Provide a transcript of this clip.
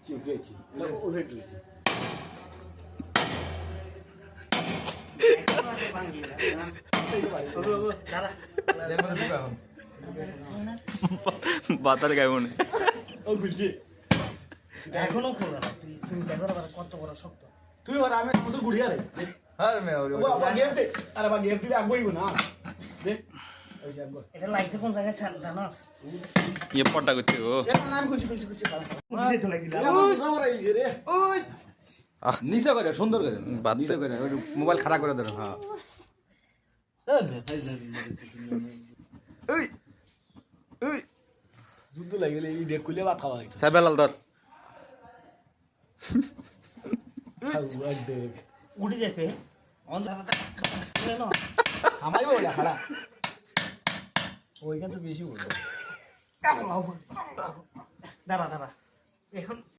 চিফরেছি ওরে দিছি বাতার গায়ে মনে ও বুঝছি এখনো খোলা না তুই চিন্তা কর কত বড় শক্ত তুই আর আমি সমস্ত গুড়িয়া রে আরে মে ওরে বাবা গেম দে আরে বাবা গেম দিলে আগবইব না দে ওই যে আগব এটা লাগছে কোন জায়গায় জানাস ইয়ে পট্টা করছে ও না আমি খুঁজি নিজে তো লাগি দিলাম আমার এই যে রে ওই নিচে করে সুন্দর করে নিচে করে মোবাইল খারাপ করে ধরো হ্যাঁ ওই ওই যুদ্ধ লাগিলে এই ডেক খুলে ভাত খাওয়া হইতো সাইবেলাল ধর উঠে যেতে আমাই বলে খাড়া ওইখান তো বেশি বলবো দাঁড়া দাঁড়া এখন